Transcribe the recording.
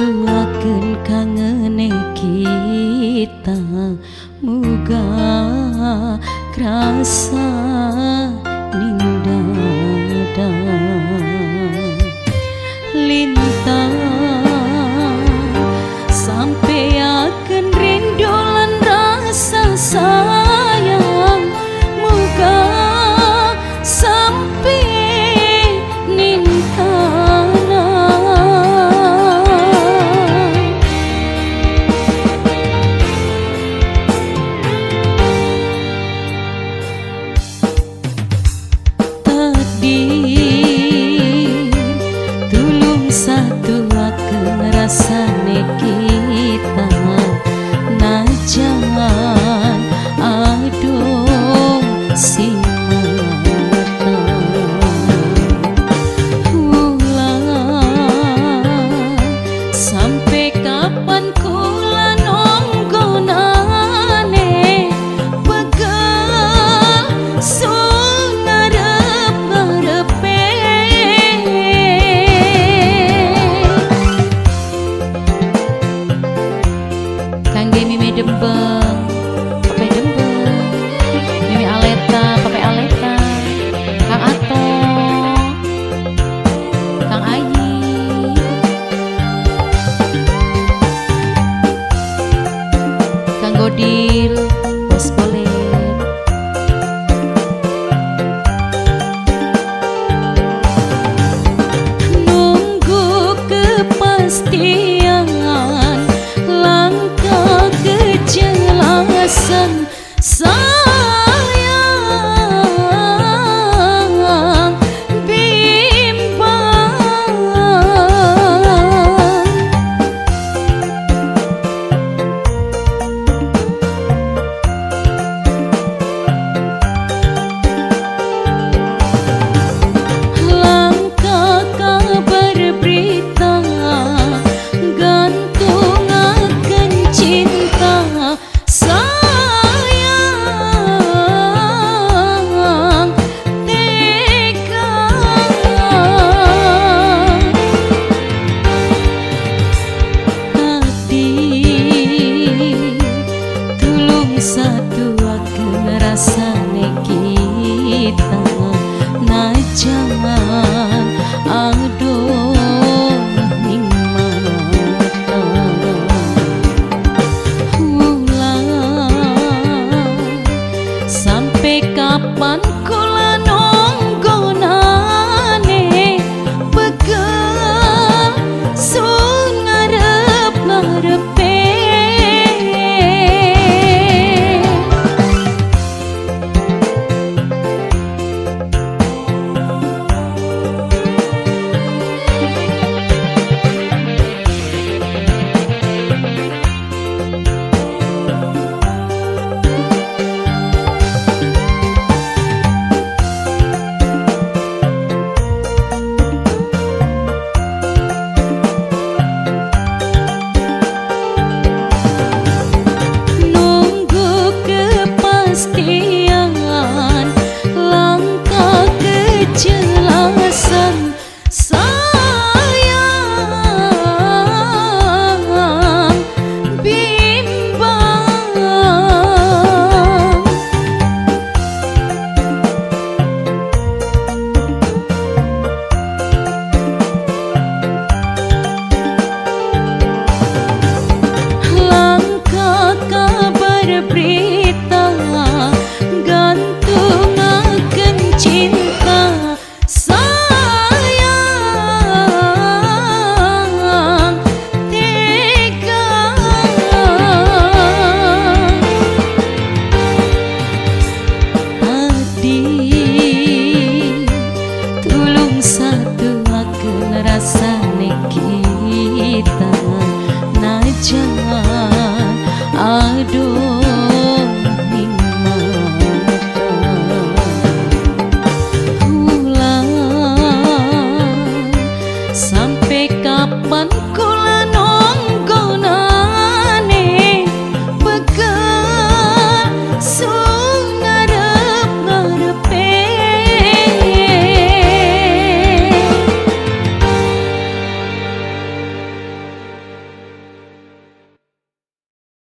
nuduhakeun kangene kita muga krasa ning dada lintang sampeakeun rindu lan rasa sayang muga sampai ning kana takdir tulung satuakeun rasane kita najan aduh si mata ulang sampai kapan kula nonggonane pegel sun ngarep-ngarepe kangge mimi dembeng papai dembeng mimi aleta papai aleta kang ato kang ayi kang godil bos polet nunggu kepastian langkah kejelasan sayang bimbang langkah kabar berita gantung akan cinta sayang tega hati tulung satuakeun rasane kita najan aduh ning mata ulang sampai kapan